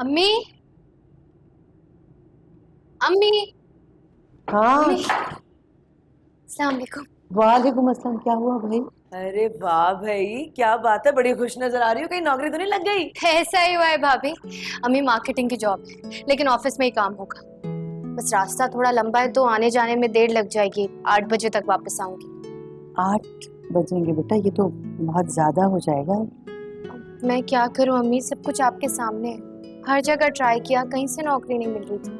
अम्मी, अम्मी, हाँ। अम्मी, अस्सलाम वालेकुम। वालेकुम अस्सलाम। क्या हुआ भाई? अरे वाह भाई, क्या बात है, बड़ी खुश नजर आ रही हो। कहीं नौकरी तो नहीं लग गई? ऐसा ही हुआ है भाभी। अम्मी मार्केटिंग की जॉब है, लेकिन ऑफिस में ही काम होगा। बस रास्ता थोड़ा लंबा है तो आने जाने में देर लग जाएगी। 8 बजे तक वापस आऊंगी। 8 बजेंगे बेटा? ये तो बहुत ज्यादा हो जाएगा। मैं क्या करूं अम्मी, सब कुछ आपके सामने है। हर जगह ट्राई किया, कहीं से नौकरी नहीं मिल रही थी।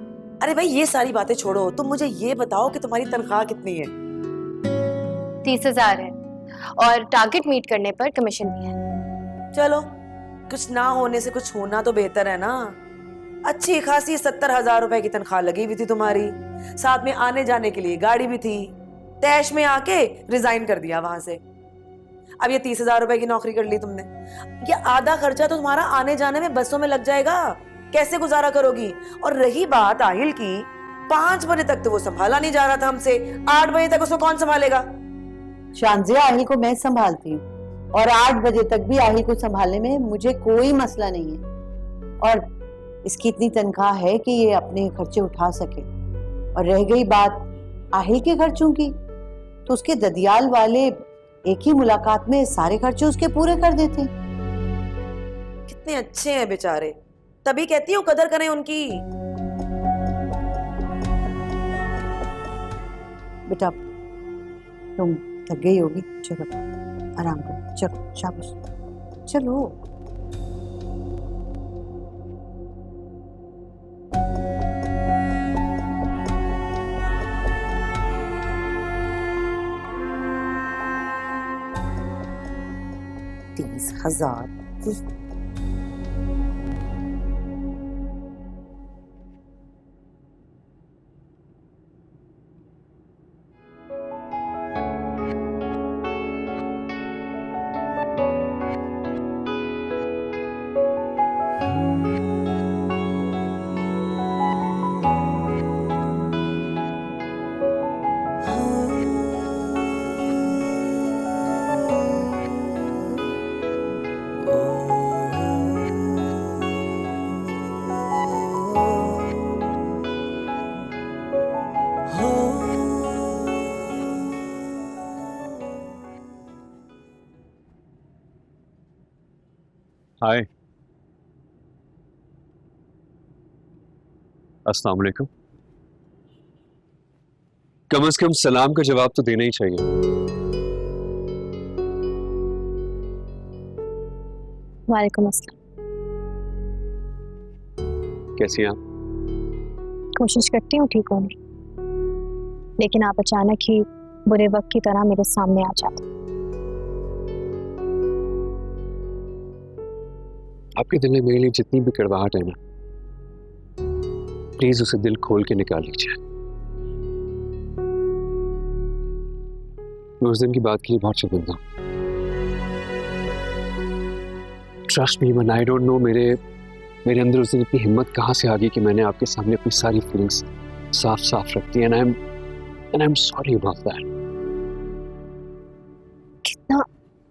अरे भाई, ये सारी बातें छोड़ो, तुम मुझे ये बताओ कि तुम्हारी तनख्वाह कितनी है? 30,000 है और टारगेट मीट करने पर कमीशन भी है। चलो, कुछ ना होने से कुछ होना तो बेहतर है ना। अच्छी खासी 70,000 रुपए की तनख्वाह लगी हुई थी तुम्हारी, साथ में आने जाने के लिए गाड़ी भी थी। तैश में आके रिजाइन कर दिया वहां से। अब ये 30,000 रुपए की नौकरी कर ली तुमने, ये आधा खर्चा तो तुम्हारा आने जाने में बसों में लग जाएगा। कैसे गुजारा करोगी? और रही बात आहिल की, 5 बजे तक तो वो संभाला नहीं जा रहा था हमसे, 8 बजे तक उसको कौन संभालेगा? शांजिया, आहिल को मैं संभालती हूँ और 8 बजे तक भी आहिल को संभालने में मुझे कोई मसला नहीं है। और इसकी इतनी तनख्वाह है कि ये अपने खर्चे उठा सके। और रह गई बात आहिल के खर्चों की, तो उसके ददियाल वाले एक ही मुलाकात में सारे खर्चे उसके पूरे कर देते। कितने अच्छे हैं बेचारे, तभी कहती हूँ कदर करें उनकी। बेटा तुम थक गई होगी, चलो आराम करो, चलो शाबाश, चलो। तीस हजार हाय, अस्सलाम वालेकुम। कम से कम सलाम का जवाब तो देना ही चाहिए। वालेकुम अस्सलाम। कैसी हैं आप? कोशिश करती हूँ ठीक होने, लेकिन आप अचानक ही बुरे वक्त की तरह मेरे सामने आ जाते। आपके दिल में मेरे लिए जितनी भी कड़वाहट है ना, प्लीज उसे दिल खोल के निकाल लीजिए। मैं उस दिन की बात के लिए बहुत शर्मिंदा हूं। Trust me, I don't know मेरे अंदर उस दिन इतनी हिम्मत कहाँ से आ गई कि मैंने आपके सामने अपनी सारी फीलिंग्स साफ साफ रख दी। And I am sorry about that. कितना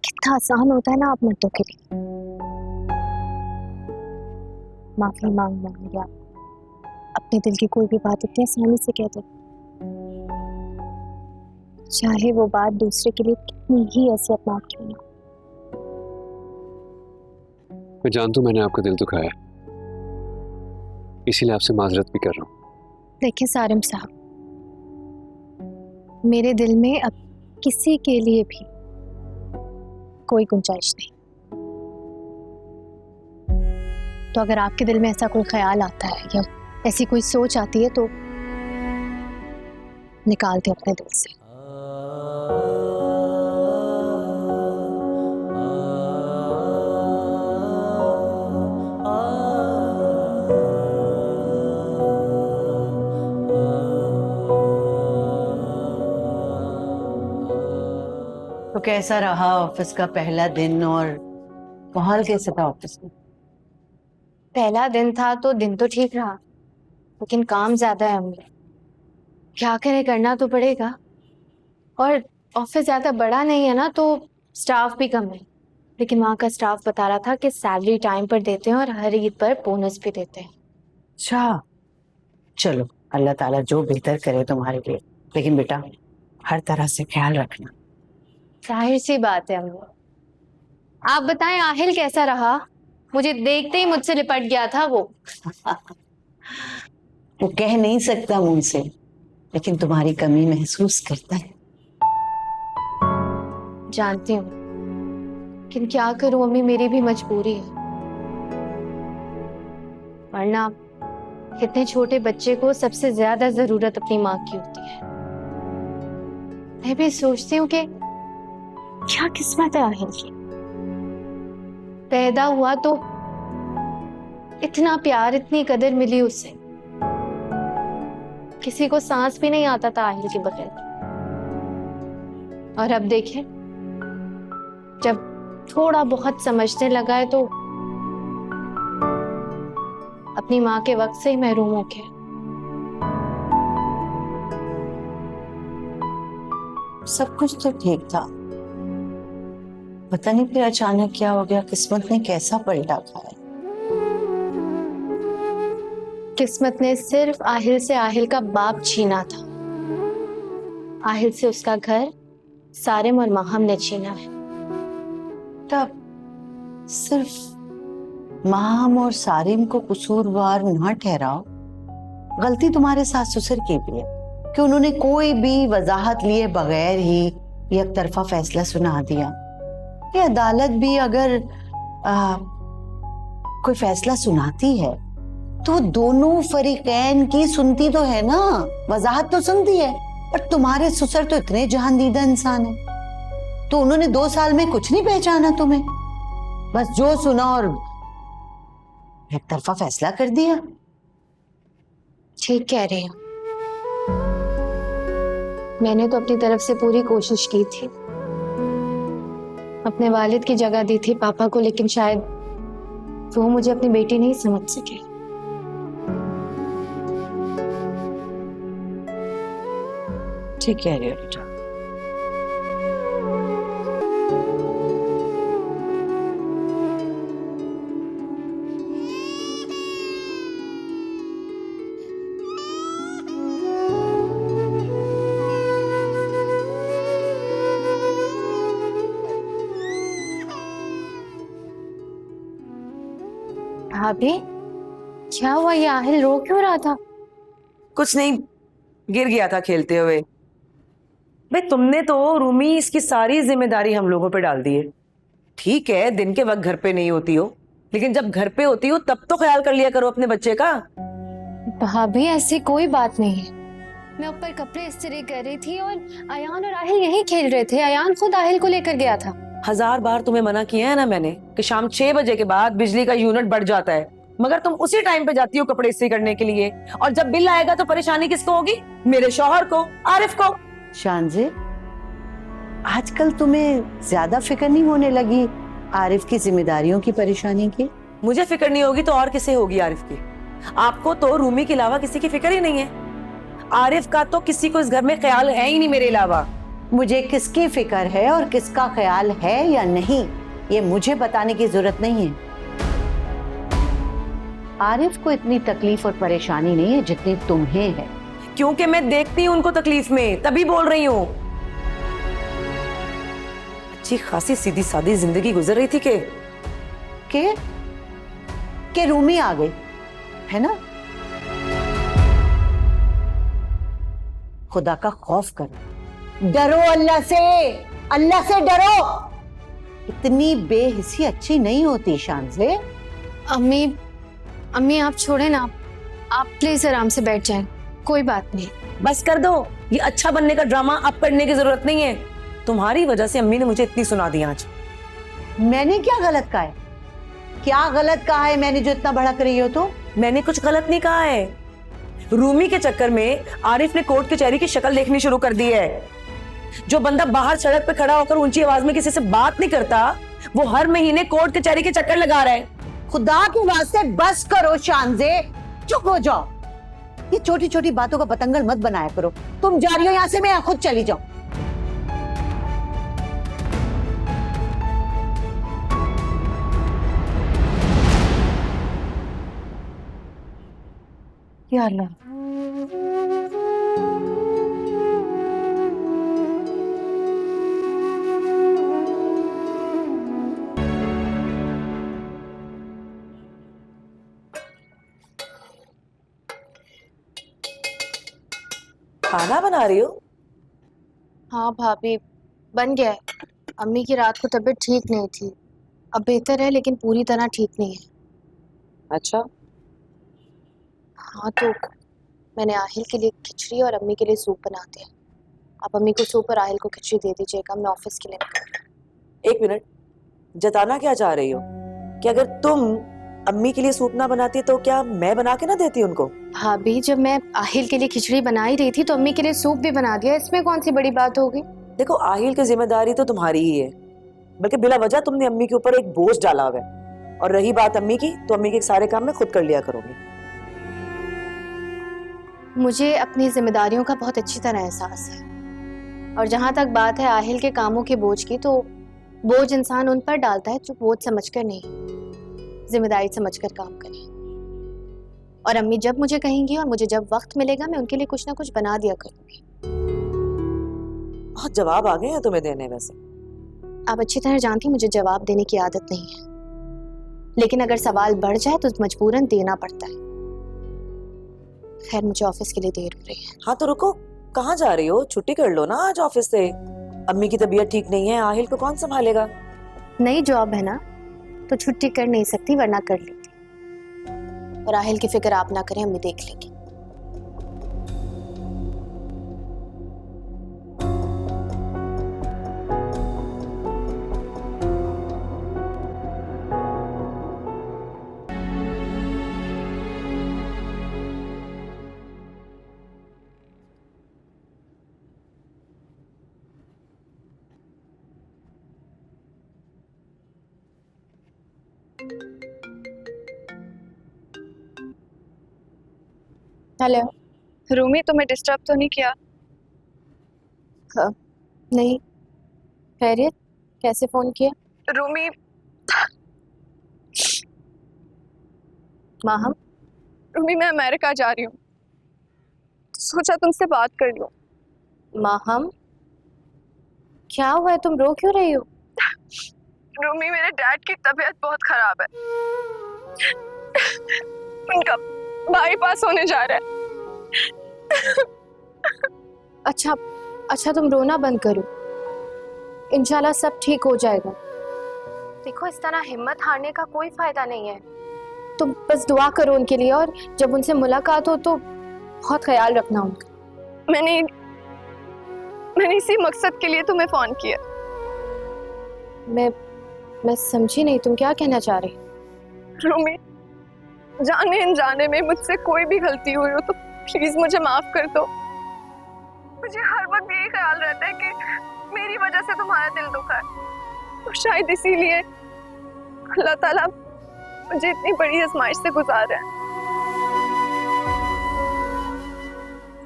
कितना आसान होता है ना आप मर्दों के लिए माफी मांगना या अपने दिल की कोई भी बात इतनी आसानी से कह दो, चाहे वो बात दूसरे के लिए कितनी ही असरनाक क्यों ना। मैं जानता हूं मैंने आपका दिल दुखाया, इसीलिए आपसे माजरत भी कर रहा हूं। देखिए सारिम साहब, मेरे दिल में अब किसी के लिए भी कोई गुंजाइश नहीं। तो अगर आपके दिल में ऐसा कोई ख्याल आता है या ऐसी कोई सोच आती है तो निकाल दे अपने दिल से। तो कैसा रहा ऑफिस का पहला दिन और माहौल कैसा था ऑफिस में? पहला दिन था तो दिन तो ठीक रहा, लेकिन काम ज्यादा है हमने। क्या करें, करना तो पड़ेगा। और ऑफिस ज्यादा बड़ा नहीं है ना, तो स्टाफ भी कम है। लेकिन वहाँ का स्टाफ बता रहा था कि सैलरी टाइम पर देते हैं और हर ईद पर बोनस भी देते हैं। अच्छा, चलो अल्लाह ताला जो बेहतर करे तुम्हारे लिए, लेकिन बेटा हर तरह से ख्याल रखना। जाहिर सी बात है अम्मी। आप बताएं आहिल कैसा रहा? मुझे देखते ही मुझसे लिपट गया था वो। वो कह नहीं सकता मुंह से, लेकिन तुम्हारी कमी महसूस करता है। जानती हूँ, लेकिन क्या करूं अम्मी, मेरी भी मजबूरी है। वरना इतने छोटे बच्चे को सबसे ज्यादा जरूरत अपनी माँ की होती है। मैं भी सोचती हूँ कि क्या किस्मत है आहिल की। पैदा हुआ तो इतना प्यार, इतनी कदर मिली उसे। किसी को सांस भी नहीं आता था आहिल के बगैर। और अब देखें, जब थोड़ा बहुत समझने लगा है तो अपनी माँ के वक्त से ही महरूम हो गया। सब कुछ तो ठीक था, पता नहीं फिर अचानक क्या हो गया, किस्मत ने कैसा पलटा खाया। किस्मत ने सिर्फ आहिल से आहिल का बाप छीना था। आहिल से उसका घर सारिम और माहम ने छीना है। तब सिर्फ माहम और सारिम को कसूरवार ना ठहराओ। गलती तुम्हारे सास ससुर की भी है कि उन्होंने कोई भी वजाहत लिए बगैर ही एक तरफा फैसला सुना दिया। ये अदालत भी अगर कोई फैसला सुनाती है तो दोनों फरीकैन की सुनती तो है ना, वजाहत तो सुनती है। पर तुम्हारे ससुर तो इतने जहांदीदा इंसान है, तो उन्होंने 2 साल में कुछ नहीं पहचाना तुम्हें, बस जो सुना और एक तरफा फैसला कर दिया। ठीक कह रही हूँ। मैंने तो अपनी तरफ से पूरी कोशिश की थी, अपने वालिद की जगह दी थी पापा को, लेकिन शायद वो मुझे अपनी बेटी नहीं समझ सके। ठीक कह रही हो बेटा। भाभी, क्या हुआ? ये आहिल रो क्यों रहा था? कुछ नहीं, गिर गया था खेलते हुए। भाई तुमने तो रूमी इसकी सारी जिम्मेदारी हम लोगों पे डाल दी है। ठीक है, दिन के वक्त घर पे नहीं होती हो, लेकिन जब घर पे होती हो तब तो ख्याल कर लिया करो अपने बच्चे का। भाभी ऐसी कोई बात नहीं है। मैं ऊपर कपड़े इस्त्री कर रही थी और अयान और आहिल यहीं खेल रहे थे। अयान खुद आहिल को लेकर गया था। 1000 बार तुम्हें मना किया है ना मैंने कि शाम 6 बजे के बाद बिजली का यूनिट बढ़ जाता है, मगर तुम उसी टाइम पे जाती हो कपड़े इस्त्री करने के लिए। और जब बिल आएगा तो परेशानी किसको होगी? मेरे शौहर को, आरिफ को। शानजे, आजकल तुम्हें ज्यादा फिक्र नहीं होने लगी आरिफ की जिम्मेदारियों की, परेशानी की? मुझे फिक्र नहीं होगी तो और किसे होगी आरिफ की? आपको तो रूमी के अलावा किसी की फिक्र ही नहीं है। आरिफ का तो किसी को इस घर में ख्याल है ही नहीं मेरे अलावा। मुझे किसकी फिक्र है और किसका ख्याल है या नहीं, ये मुझे बताने की जरूरत नहीं है। आरिफ को इतनी तकलीफ और परेशानी नहीं है जितनी तुम्हें है। क्योंकि मैं देखती हूँ उनको तकलीफ में, तभी बोल रही हूँ। अच्छी खासी सीधी सादी जिंदगी गुजर रही थी के रूमी आ गई है ना। खुदा का खौफ करो, डरो अल्लाह से डरो। इतनी बेहिसी अच्छी नहीं होती शानजे। अम्मी आप छोड़े ना, आप प्लीज आराम से बैठ जाएं, कोई बात नहीं। बस कर दो, ये अच्छा बनने का ड्रामा अब करने की जरूरत नहीं है। तुम्हारी वजह से अम्मी ने मुझे इतनी सुना दी आज। मैंने क्या गलत कहा है? क्या गलत कहा है मैंने जो इतना भड़क रही हो? तो मैंने कुछ गलत नहीं कहा है। रूमी के चक्कर में आरिफ ने कोर्ट कचहरी की शक्ल देखनी शुरू कर दी है। जो बंदा बाहर सड़क पे खड़ा होकर ऊंची आवाज में किसी से बात नहीं करता, वो हर महीने कोर्ट कचहरी के चक्कर लगा रहा है। खुदा के वास्ते बस करो शानजे, चुप हो जाओ। ये छोटी छोटी बातों का बतंगड़ मत बनाया करो। तुम जा रही हो यहाँ से, मैं खुद चली जाऊं। या अल्लाह। खाना बना रही हो? हाँ भाभी, बन गया है। अम्मी की रात को तबीयत ठीक नहीं थी, अब बेहतर है लेकिन पूरी तरह ठीक नहीं है। अच्छा। हाँ तो मैंने आहिल के लिए खिचड़ी और अम्मी के लिए सूप बना दिया। आप अम्मी को सूप और आहिल को खिचड़ी दे दीजिएगा, मैं ऑफिस के लिए निकल रही हूँ। एक मिनट, जताना क्या चाह रही हो कि अगर तुम अम्मी के लिए सूप ना बनाती तो क्या मैं बना के ना देती उनको? भाभी, जब मैं आहिल के लिए खिचड़ी बना ही रही थी तो अम्मी के लिए सूप भी बना दिया, इसमें कौन सी बड़ी बात होगी। देखो, आहिल की जिम्मेदारी तो तुम्हारी ही है, बल्कि बिला वजह तुमने अम्मी के ऊपर एक बोझ डाला हुआ है। और रही बात अम्मी की, तो अम्मी के सारे काम मैं खुद कर लिया करूंगी। मुझे अपनी जिम्मेदारियों का बहुत अच्छी तरह एहसास है, और जहां तक बात है आहिल के कामों के बोझ की, तो बोझ इंसान उन पर डालता है जो बोझ समझकर नहीं, जिम्मेदारी समझकर काम करे। और अम्मी जब मुझे कहेंगी और मुझे जब वक्त मिलेगा, मैं उनके लिए कुछ ना कुछ बना दिया करूंगी। बहुत जवाब आ गए हैं तुम्हें देने। वैसे आप अच्छी तरह जानती हैं मुझे जवाब देने की आदत नहीं है, लेकिन अगर सवाल बढ़ जाए तो मजबूरन देना पड़ता है। खैर, मुझे ऑफिस के लिए देर हो रही है। हाँ तो रुको, कहाँ जा रही हो? छुट्टी कर लो ना आज ऑफिस से। अम्मी की तबीयत ठीक नहीं है, आहिल को कौन संभालेगा? नई जॉब है ना, तो छुट्टी कर नहीं सकती, वरना कर लेती। और आहिल की फिक्र आप ना करें, अम्मी देख लेंगी। हेलो। रूमी, तुम्हें डिस्टर्ब तो नहीं किया? हाँ, नहीं। खैरियत? कैसे फोन किया? रूमी, माहम? रूमी मैं अमेरिका जा रही हूँ, सोचा तुमसे बात कर लूं। माहम, क्या हुआ है? तुम रो क्यों रही हो? रूमी, मेरे डैड की तबीयत बहुत खराब है। उनका बाईपास होने जा रहा है। अच्छा अच्छा, तुम रोना बंद करो, इंशाल्लाह सब ठीक हो जाएगा। देखो, इस तरह हिम्मत हारने का कोई फायदा नहीं है। तुम बस दुआ करो उनके लिए, और जब उनसे मुलाकात हो तो बहुत ख्याल रखना उनका। मैंने इसी मकसद के लिए तुम्हें फोन किया। मैं समझी नहीं, तुम क्या कहना चाह रही? रूमी, जाने अनजाने में मुझसे कोई भी गलती हुई हो तो प्लीज मुझे माफ कर दो। मुझे हर वक्त यही ख्याल रहता है कि मेरी वजह से तुम्हारा दिल दुखा है, और शायद इसीलिए अल्लाह ताला मुझे इतनी बड़ी आजमाइश से गुजार रहा है।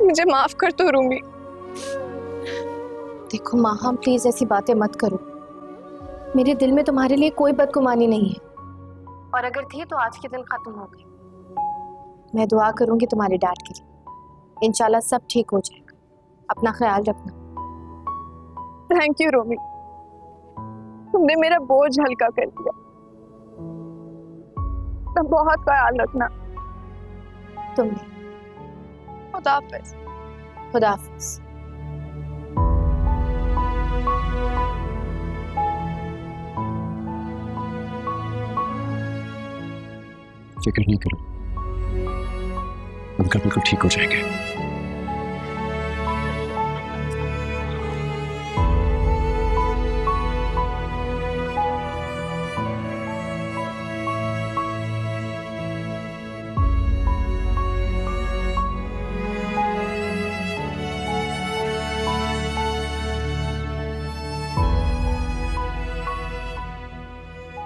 मुझे माफ कर दो रूमी। देखो माहम, प्लीज ऐसी बातें मत करो। मेरे दिल में तुम्हारे लिए कोई बदगुमानी नहीं है, और अगर थी तो आज के दिन खत्म हो गई। मैं दुआ करूंगी तुम्हारे डैड के लिए, इंशाल्लाह सब ठीक हो जाएगा। अपना ख्याल रखना। थैंक यू रूमी, तुमने मेरा बोझ हल्का कर दिया। तुम बहुत ख्याल रखना। तुमने। खुदा हाफिज। खुदा हाफिज। फिक्र नहीं करो, अंकल बिल्कुल ठीक हो जाएंगे।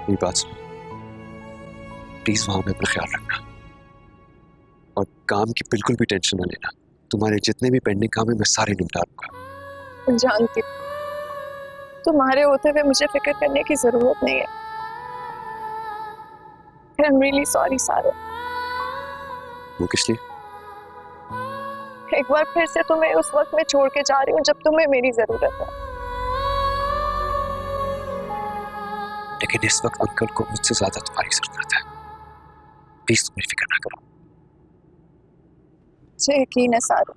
मेरी बात सुनो, प्लीज वहां पे अपना ख्याल रखना, और काम की बिल्कुल भी टेंशन ना लेना। तुम्हारे जितने भी पेंडिंग काम है मैं सारे निपटा दूंगा। जानती हूँ, तुम्हारे होते हुए मुझे फिक्र करने की जरूरत नहीं है। I'm really sorry सारे। वो किस लिए? एक बार फिर से तुम्हें उस वक्त में छोड़ के जा रही हूँ जब तुम्हें मेरी जरूरत है। लेकिन इस वक्त अंकल को मुझसे ज्यादा तुम्हारी जरूरत है। प्लीज तुम फिक्र ना करो। मुझे यकीन है सारू,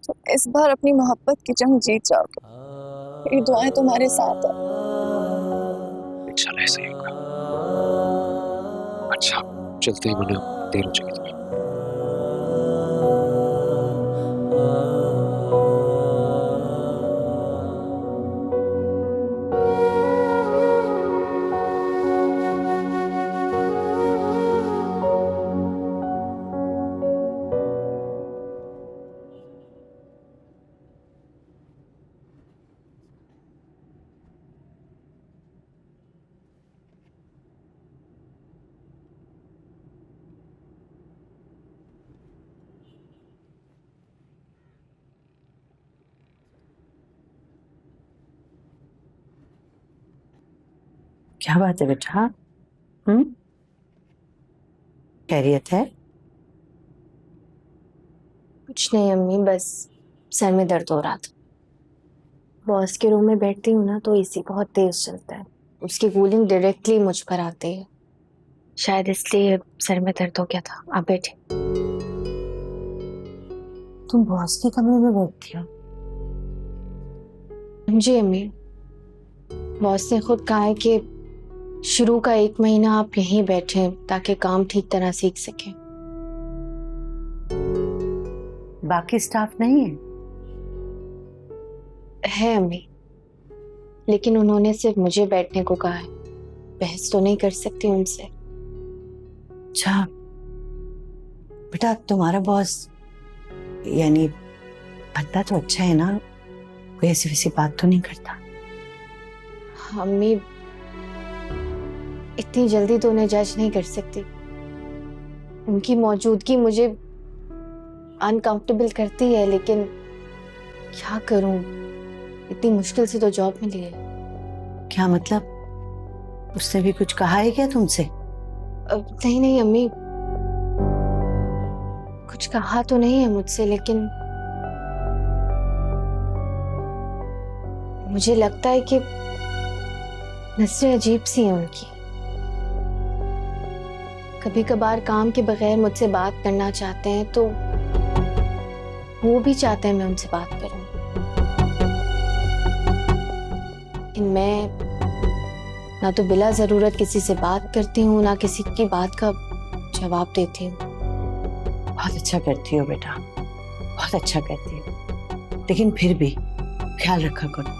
तुम इस बार अपनी मोहब्बत की जंग जीत जाओगे। मेरी दुआएं तुम्हारे साथ है। इंशाल्लाह ऐसा ही होगा। अच्छा चलते ही, वरना देर हो जाएगी तुम्हें। क्या बात है बेटा? खैरियत है? कुछ नहीं अम्मी, बस सर में दर्द हो रहा था। बॉस के रूम में बैठती हूँ ना तो एसी बहुत तेज चलता है, उसकी कूलिंग डायरेक्टली मुझ पर आती है, शायद इसलिए सर में दर्द हो गया था। आप बैठे। तुम बॉस के कमरे में बैठती हो? जी अम्मी, बॉस ने खुद कहा है कि शुरू का 1 महीना आप यहीं बैठे ताकि काम ठीक तरह सीख सकें। बाकी स्टाफ नहीं है? है अम्मी, लेकिन उन्होंने सिर्फ मुझे बैठने को कहा है, बहस तो नहीं कर सकती उनसे। अच्छा बेटा, तुम्हारा बॉस यानी बंदा तो अच्छा है ना? कोई ऐसी वैसी बात तो नहीं करता? अम्मी इतनी जल्दी तो उन्हें जज नहीं कर सकती, उनकी मौजूदगी मुझे अनकंफर्टेबल करती है, लेकिन क्या करूं, इतनी मुश्किल से तो जॉब मिली है। क्या मतलब? उसने भी कुछ कहा है क्या तुमसे? नहीं नहीं अम्मी, कुछ कहा तो नहीं है मुझसे, लेकिन मुझे लगता है कि नजरें अजीब सी हैं उनकी। कभी कभार काम के बगैर मुझसे बात करना चाहते हैं तो वो भी चाहते हैं मैं उनसे बात करूं, लेकिन मैं ना तो बिला जरूरत किसी से बात करती हूँ, ना किसी की बात का जवाब देती हूँ। बहुत अच्छा करती हो बेटा, बहुत अच्छा करती हो, लेकिन फिर भी ख्याल रखा करो,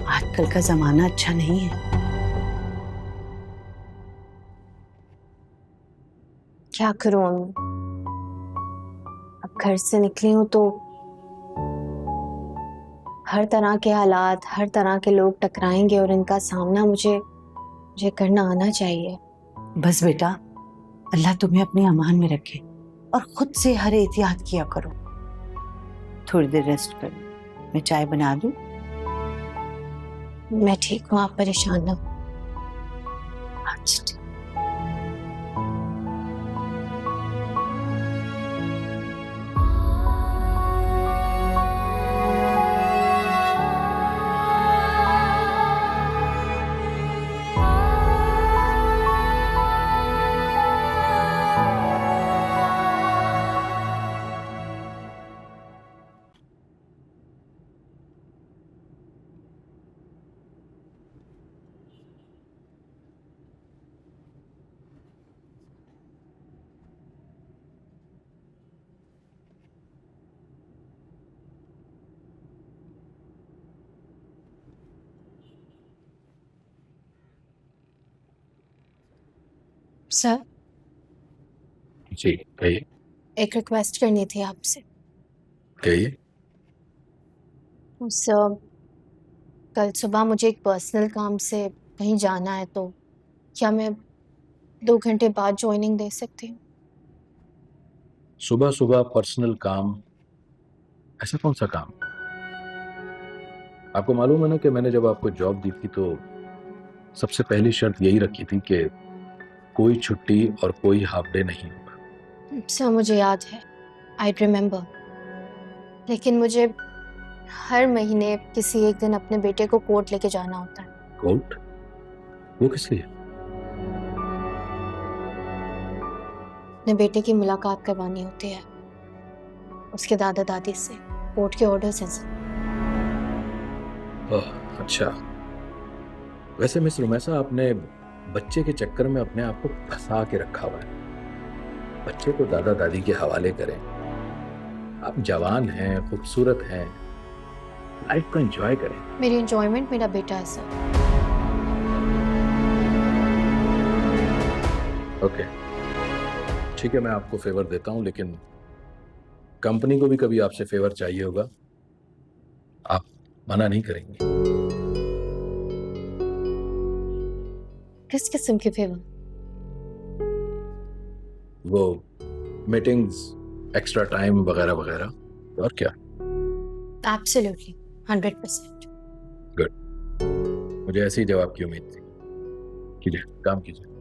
आजकल का जमाना अच्छा नहीं है। क्या करूं अम्मी, अब घर से निकली हूं तो हर तरह के हालात, हर तरह के लोग टकराएंगे और इनका सामना मुझे करना आना चाहिए। बस बेटा, अल्लाह तुम्हें अपनी अमान में रखे और खुद से हर एहतियात किया करो। थोड़ी देर रेस्ट करो, मैं चाय बना दूं? मैं ठीक हूँ, आप परेशान ना हो। अच्छा। सर, जी कहिए। एक रिक्वेस्ट करनी थी आपसे। कहिए। सर, कल सुबह मुझे एक पर्सनल काम से कहीं जाना है, तो क्या मैं 2 घंटे बाद ज्वाइनिंग दे सकती हूँ? सुबह सुबह पर्सनल काम? ऐसा कौन सा काम? आपको मालूम है ना कि मैंने जब आपको जॉब दी थी तो सबसे पहली शर्त यही रखी थी कि कोई छुट्टी और कोई हाफ डे नहीं होगा। सर मुझे याद है, आई रिमेम्बर, लेकिन मुझे हर महीने किसी एक दिन अपने बेटे को कोर्ट लेके जाना होता है। कोर्ट? वो किस लिए? अपने बेटे की मुलाकात करवानी होती है उसके दादा दादी से। कोर्ट के ऑर्डर्स हैं सर। ओह, अच्छा। वैसे मिस रुमैसा, आपने बच्चे के चक्कर में अपने आप को फंसा के रखा हुआ है। बच्चे को दादा दादी के हवाले करें। आप जवान हैं, खूबसूरत हैं, लाइफ को एंजॉय करें। मेरी एंजॉयमेंट मेरा बेटा है सर। ओके, ठीक है, मैं आपको फेवर देता हूं, लेकिन कंपनी को भी कभी आपसे फेवर चाहिए होगा, आप मना नहीं करेंगे। किस किस्म के फेवर? वो मीटिंग्स, एक्स्ट्रा टाइम वगैरह वगैरह। और क्या? एब्सोल्युटली 100%। गुड, मुझे ऐसे ही जवाब की उम्मीद थी। कीजिए, काम कीजिए।